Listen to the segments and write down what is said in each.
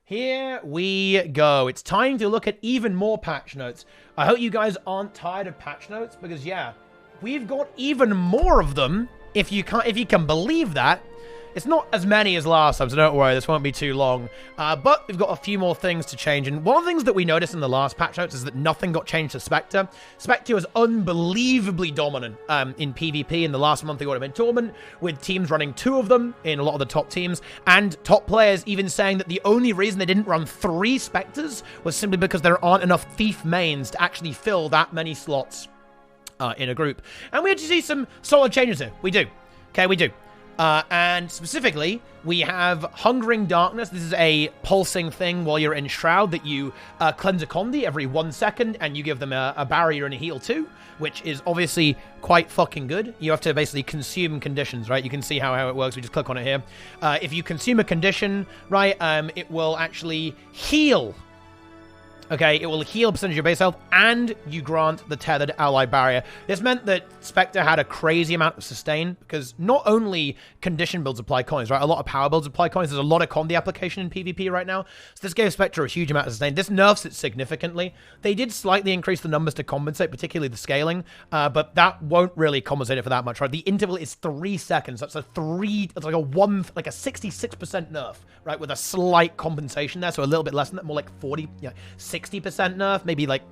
Here we go. It's time to look at even more patch notes. I hope you guys aren't tired of patch notes because, yeah, we've got even more of them. If you can believe that. It's not as many as last time, so don't worry, this won't be too long. But we've got a few more things to change. And one of the things that we noticed in the last patch notes is that nothing got changed to Spectre. Spectre was unbelievably dominant in PvP in the last month of Tournament Tournament, with teams running 2 of them in a lot of the top teams, and top players even saying that the only reason they didn't run 3 Spectres was simply because there aren't enough Thief mains to actually fill that many slots in a group. And we actually see some solid changes here. We do. Okay, we do. And specifically, we have Hungering Darkness. This is a pulsing thing while you're in Shroud that you cleanse a Condi every 1 second, and you give them a barrier and a heal too, which is obviously quite fucking good. You have to basically consume conditions, right? You can see how it works. We just click on it here. If you consume a condition, right, it will actually heal. Okay, it will heal percentage of your base health, and you grant the tethered ally barrier. This meant that Spectre had a crazy amount of sustain, because not only condition builds apply coins, right? A lot of power builds apply coins. There's a lot of Condi application in PvP right now. So this gave Spectre a huge amount of sustain. This nerfs it significantly. They did slightly increase the numbers to compensate, particularly the scaling, but that won't really compensate it for that much, right? The interval is 3 seconds. That's it's like a 66% nerf, right? With a slight compensation there, so a little bit less than that, more like 40, 60% nerf, maybe like,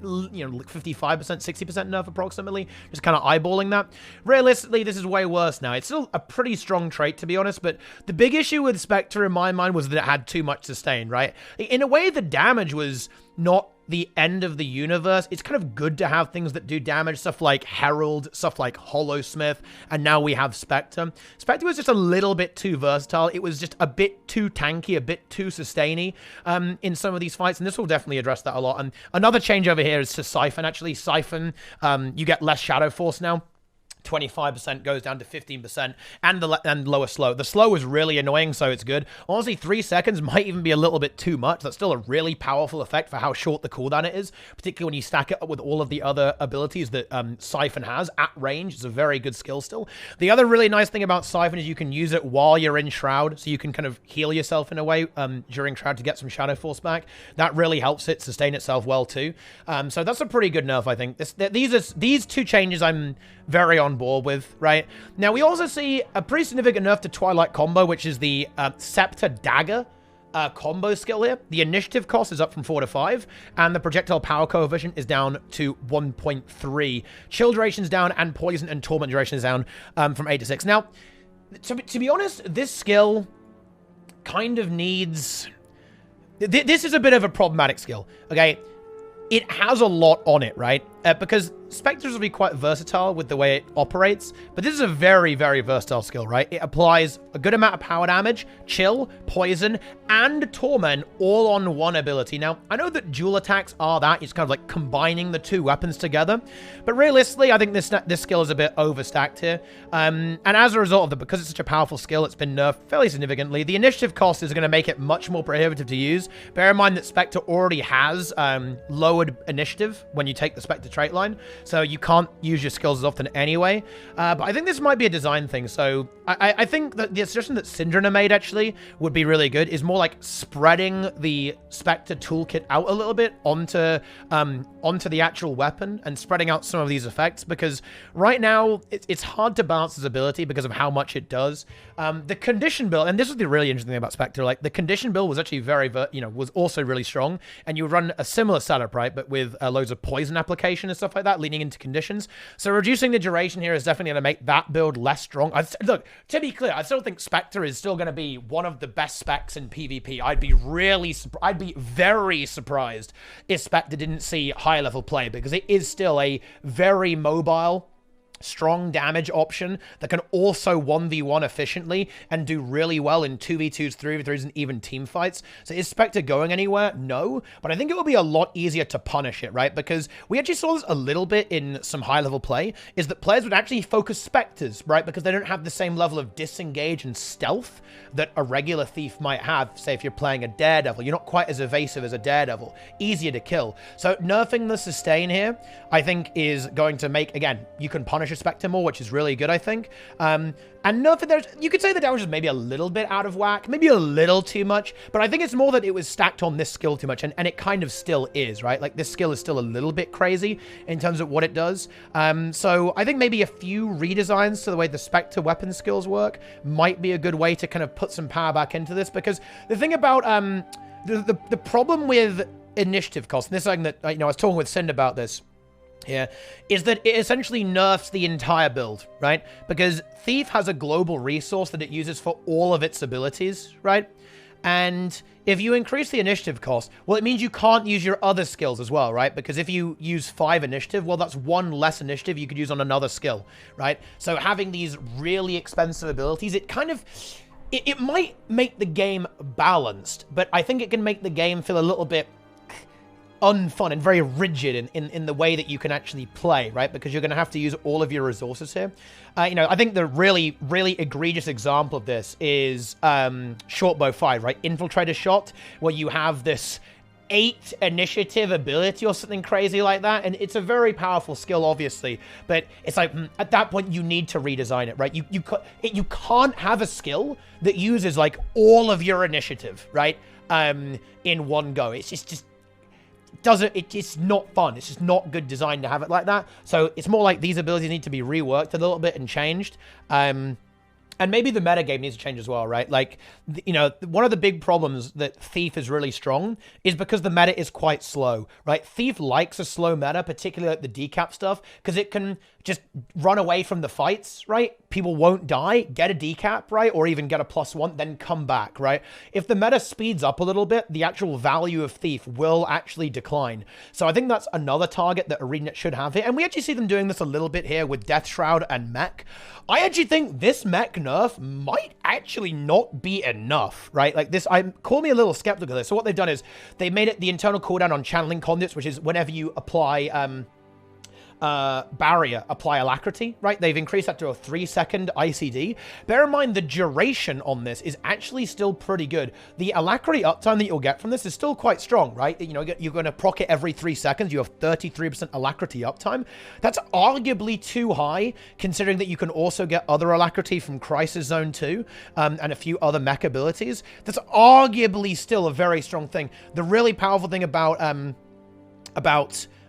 like 55%, 60% nerf approximately. Just kind of eyeballing that. Realistically, this is way worse now. It's still a pretty strong trait, to be honest, but the big issue with Spectre, in my mind, was that it had too much sustain, right? In a way, the damage was not the end of the universe. It's kind of good to have things that do damage, stuff like Herald, stuff like Hollowsmith, and now we have Spectre. Spectre was just a little bit too versatile. It was just a bit too tanky, a bit too sustainy in some of these fights, and this will definitely address that a lot. And another change over here is to Siphon, actually. Siphon, you get less Shadow Force now. 25% goes down to 15%, and lower slow. The slow is really annoying, so it's good. Honestly, 3 seconds might even be a little bit too much. That's still a really powerful effect for how short the cooldown it is, particularly when you stack it up with all of the other abilities that Siphon has at range. It's a very good skill still. The other really nice thing about Siphon is you can use it while you're in Shroud, so you can kind of heal yourself in a way during Shroud to get some Shadow Force back. That really helps it sustain itself well too. So that's a pretty good nerf, I think. These 2 changes I'm very on board with, right? Now, we also see a pretty significant nerf to Twilight combo, which is the Scepter Dagger combo skill here. The initiative cost is up from 4 to 5, and the projectile power coefficient is down to 1.3. Chill duration is down, and poison and torment duration is down from 8 to 6. Now, to be honest, this skill kind of needs... This is a bit of a problematic skill, okay? It has a lot on it, right? Because Spectres will be quite versatile with the way it operates, but this is a very, very versatile skill, right? It applies a good amount of power damage, chill, poison, and torment all on one ability. Now, I know that dual attacks are that. It's kind of like combining the 2 weapons together, but realistically, I think this skill is a bit overstacked here. And as a result of that, because it's such a powerful skill, it's been nerfed fairly significantly. The initiative cost is going to make it much more prohibitive to use. Bear in mind that Spectre already has lowered initiative when you take the Spectre trait line, so you can't use your skills as often anyway. But I think this might be a design thing, so I think that the suggestion that Syndrina made actually would be really good is more like spreading the Spectre toolkit out a little bit onto the actual weapon and spreading out some of these effects, because right now it's hard to balance his ability because of how much it does. The condition build, and this is the really interesting thing about Spectre, like the condition build was actually was also really strong, and you run a similar setup, right, but with loads of poison application and stuff like that leading into conditions. So reducing the duration here is definitely going to make that build less strong. Look, to be clear, I still think Spectre is still going to be one of the best specs in PvP. I'd be very surprised if Spectre didn't see higher level play, because it is still a very mobile, strong damage option that can also 1v1 efficiently and do really well in 2v2s, 3v3s, and even team fights. So is Spectre going anywhere? No, but I think it will be a lot easier to punish it, right? Because we actually saw this a little bit in some high-level play, is that players would actually focus Spectres, right? Because they don't have the same level of disengage and stealth that a regular thief might have. Say if you're playing a Daredevil, you're not quite as evasive as a Daredevil. Easier to kill. So nerfing the sustain here, I think, is going to make, again, you can punish punish a Spectre more, which is really good, I think. And nothing there's, you could say the damage is maybe a little bit out of whack, maybe a little too much, but I think it's more that it was stacked on this skill too much, and it kind of still is, right? Like, this skill is still a little bit crazy in terms of what it does. So I think maybe a few redesigns to the way the Spectre weapon skills work might be a good way to kind of put some power back into this, because the thing about, the problem with initiative cost, and this is something that, I was talking with Sind about this, here, is that it essentially nerfs the entire build, right? Because Thief has a global resource that it uses for all of its abilities, right? And if you increase the initiative cost, well, it means you can't use your other skills as well, right? Because if you use 5 initiative, well, that's 1 less initiative you could use on another skill, right? So having these really expensive abilities, it kind of... It might make the game balanced, but I think it can make the game feel a little bit unfun and very rigid in the way that you can actually play, right? Because you're going to have to use all of your resources here. I think the really, really egregious example of this is Shortbow 5, right? Infiltrator Shot, where you have this 8 initiative ability or something crazy like that, and it's a very powerful skill, obviously, but it's like, at that point, you need to redesign it, right? You can't have a skill that uses, like, all of your initiative, right? In one go. It's just it's not fun. It's just not good design to have it like that. So it's more like these abilities need to be reworked a little bit and changed. And maybe the metagame needs to change as well, right? Like, one of the big problems that Thief is really strong is because the meta is quite slow, right? Thief likes a slow meta, particularly like the decap stuff, because it can just run away from the fights, right? People won't die, get a decap, right? Or even get a +1, then come back, right? If the meta speeds up a little bit, the actual value of Thief will actually decline. So I think that's another target that ArenaNet should have here. And we actually see them doing this a little bit here with Death Shroud and Mech. I actually think this Mech nerf might actually not be enough, right? Like this, call me a little skeptical of this. So what they've done is they made it the internal cooldown on channeling conduits, which is whenever you apply barrier, apply Alacrity, right? They've increased that to a 3-second ICD. Bear in mind, the duration on this is actually still pretty good. The Alacrity uptime that you'll get from this is still quite strong, right? You're going to proc it every 3 seconds. You have 33% Alacrity uptime. That's arguably too high, considering that you can also get other Alacrity from Crisis Zone 2 and a few other mech abilities. That's arguably still a very strong thing. The really powerful thing about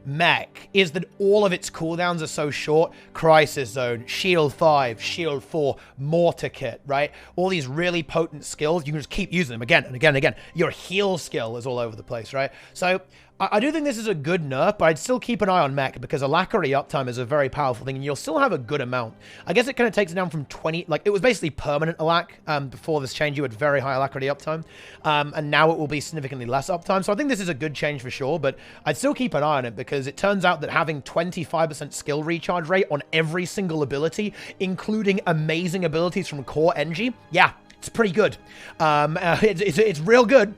Mech is that all of its cooldowns are so short. Crisis Zone, Shield 5, Shield 4, Mortar Kit, right? All these really potent skills, you can just keep using them again and again and again. Your heal skill is all over the place, right? So I do think this is a good nerf, but I'd still keep an eye on Mech because Alacrity uptime is a very powerful thing, and you'll still have a good amount. I guess it kind of takes it down from 20, like it was basically permanent Alac before this change. You had very high Alacrity uptime, and now it will be significantly less uptime. So I think this is a good change for sure, but I'd still keep an eye on it because it turns out that having 25% skill recharge rate on every single ability, including amazing abilities from Core NG, yeah, it's pretty good. It's real good.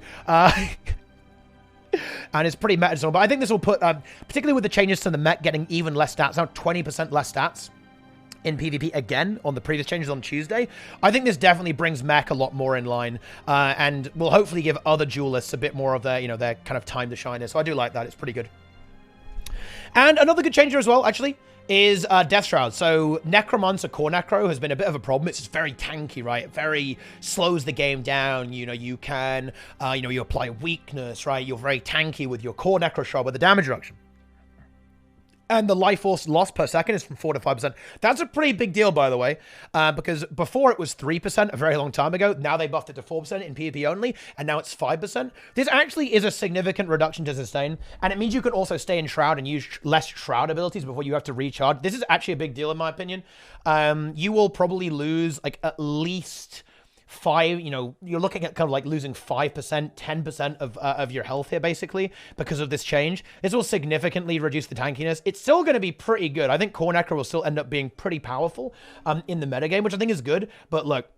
And it's pretty meta. But I think this will put, particularly with the changes to the mech getting even less stats, now 20% less stats in PvP again on the previous changes on Tuesday. I think this definitely brings mech a lot more in line, and will hopefully give other duelists a bit more of their, their kind of time to shine here. So I do like that. It's pretty good. And another good change here as well, actually, is Death Shroud. So Necromancer Core Necro has been a bit of a problem. It's just very tanky, right? It very slows the game down. You can, you apply weakness, right? You're very tanky with your Core Necro Shroud with the damage reduction. And the life force loss per second is from 4 to 5%. That's a pretty big deal, by the way, because before it was 3% a very long time ago. Now they buffed it to 4% in PvP only, and now it's 5%. This actually is a significant reduction to sustain, and it means you can also stay in Shroud and use less Shroud abilities before you have to recharge. This is actually a big deal, in my opinion. You will probably lose, like, at least 5, you're looking at kind of like losing 5%, 10% of your health here, basically, because of this change. This will significantly reduce the tankiness. It's still going to be pretty good. I think Core Necro will still end up being pretty powerful in the metagame, which I think is good. But look,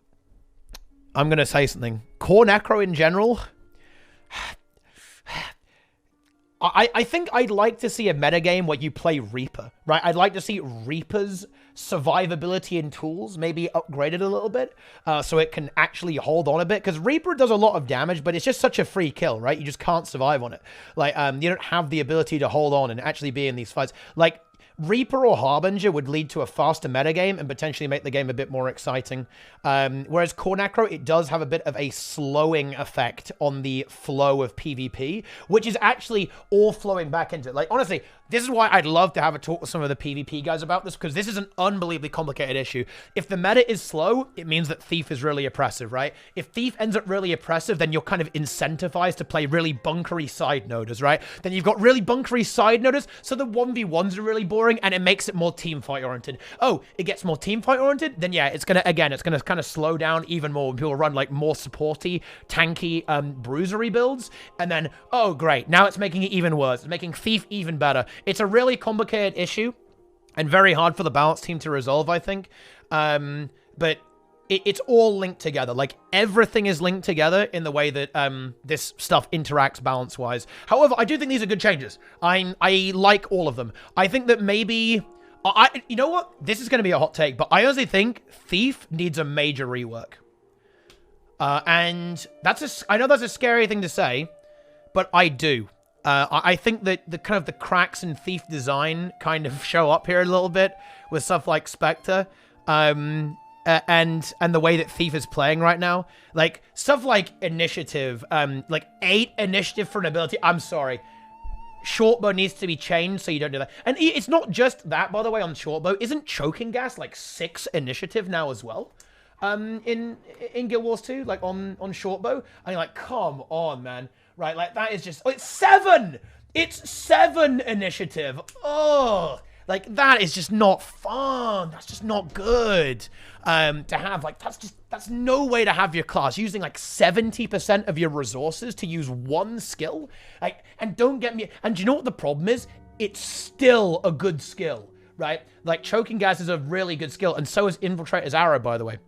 I'm going to say something. Core Necro in general, I think I'd like to see a metagame where you play Reaper, right? I'd like to see Reaper's survivability and tools maybe upgraded a little bit so it can actually hold on a bit, because Reaper does a lot of damage, but it's just such a free kill, right? You just can't survive on it. Like, you don't have the ability to hold on and actually be in these fights. Like, Reaper or Harbinger would lead to a faster metagame and potentially make the game a bit more exciting. Whereas Core Necro, it does have a bit of a slowing effect on the flow of PvP, which is actually all flowing back into it. Like, honestly, this is why I'd love to have a talk with some of the PvP guys about this, because this is an unbelievably complicated issue. If the meta is slow, it means that Thief is really oppressive, right? If Thief ends up really oppressive, then you're kind of incentivized to play really bunkery side noders, right? Then you've got really bunkery side noders, so the 1v1s are really boring, and it makes it more team fight oriented. Oh, it gets more team fight oriented? Then yeah, it's gonna kind of slow down even more when people run like more supporty, tanky, bruisery builds, and then, oh great, now it's making it even worse. It's making Thief even better. It's a really complicated issue and very hard for the balance team to resolve, I think. But it's all linked together. Like, everything is linked together in the way that this stuff interacts balance-wise. However, I do think these are good changes. I like all of them. I think that maybe... you know what? This is going to be a hot take, but I honestly think Thief needs a major rework. And I know that's a scary thing to say, but I do. I think that the kind of the cracks in Thief design kind of show up here a little bit with stuff like Spectre, and the way that Thief is playing right now. Like, stuff like initiative, like 8 initiative for an ability. I'm sorry. Shortbow needs to be changed so you don't do that. And it's not just that, by the way, on Shortbow. Isn't Choking Gas like 6 initiative now as well? In Guild Wars 2, like on Shortbow? And you're like, come on, man. Right, like, that is just... Oh, it's 7! It's 7 initiative! Oh! Like, that is just not fun. That's just not good to have. Like, that's no way to have your class. Using, like, 70% of your resources to use one skill. Like, and don't get me... And do you know what the problem is? It's still a good skill, right? Like, Choking Gas is a really good skill, and so is Infiltrator's Arrow, by the way.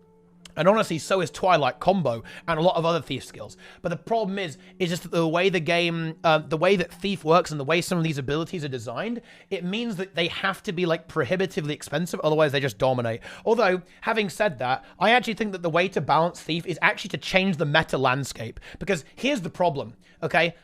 And honestly, so is Twilight combo and a lot of other Thief skills. But the problem is just that the way the game, the way that Thief works and the way some of these abilities are designed, it means that they have to be like prohibitively expensive, otherwise they just dominate. Although, having said that, I actually think that the way to balance Thief is actually to change the meta landscape. Because here's the problem, okay?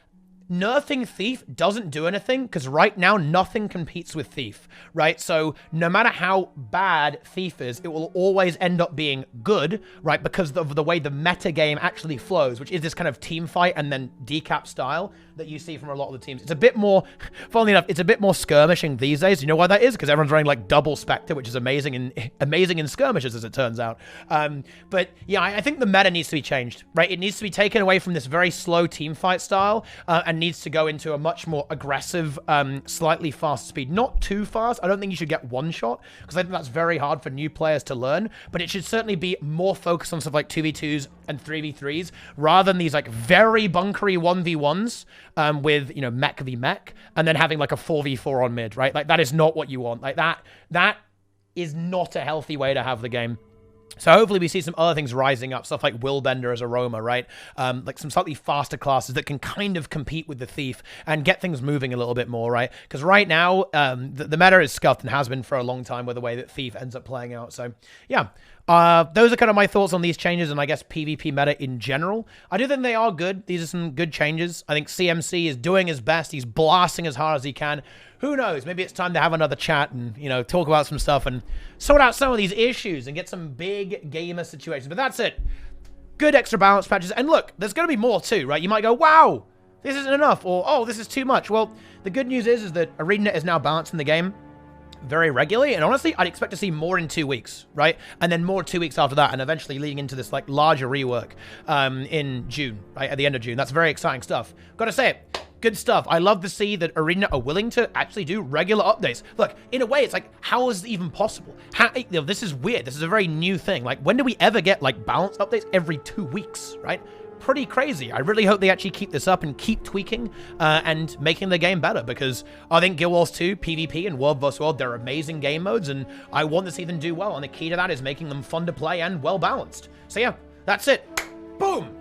Nerfing Thief doesn't do anything because right now nothing competes with Thief, right? So no matter how bad Thief is, it will always end up being good, right? Because of the way the meta game actually flows, which is this kind of team fight and then decap style that you see from a lot of the teams. It's a bit more, funnily enough, it's a bit more skirmishing these days. You know why that is? Because everyone's running like double Spectre, which is amazing in skirmishes as it turns out. But yeah, I think the meta needs to be changed, right? It needs to be taken away from this very slow team fight style and needs to go into a much more aggressive, slightly faster speed. Not too fast. I don't think you should get one shot because I think that's very hard for new players to learn, but it should certainly be more focused on stuff like 2v2s and 3v3s rather than these like very bunkery 1v1s with, you know, mech v mech and then having like a 4v4 on mid, right? Like that is not what you want. Like that is not a healthy way to have the game. So hopefully we see some other things rising up, stuff like Willbender as Aroma, right? Like some slightly faster classes that can kind of compete with the Thief and get things moving a little bit more, right? Because right now, the meta is scuffed and has been for a long time with the way that Thief ends up playing out. So, yeah. Those are kind of my thoughts on these changes and I guess PvP meta in general. I do think they are good. These are some good changes. I think CMC is doing his best. He's blasting as hard as he can. Who knows? Maybe it's time to have another chat and, you know, talk about some stuff and sort out some of these issues and get some big gamer situations. But that's it. Good extra balance patches. And look, there's going to be more too, right? You might go, wow, this isn't enough. Or, oh, this is too much. Well, the good news is that ArenaNet is now balancing the game very regularly, and honestly, I'd expect to see more in 2 weeks, right? And then more 2 weeks after that, and eventually leading into this like larger rework in June, right? At the end of June. That's very exciting stuff. Gotta say it. Good stuff. I love to see that ArenaNet are willing to actually do regular updates. Look, in a way, it's like, how is it even possible? You know, this is weird. This is a very new thing. Like, when do we ever get like balance updates every 2 weeks, right? Pretty crazy. I really hope they actually keep this up and keep tweaking and making the game better, because I think Guild Wars 2, PvP, and World vs. World, they're amazing game modes, and I want to see them do well, and the key to that is making them fun to play and well-balanced. So yeah, that's it. Boom!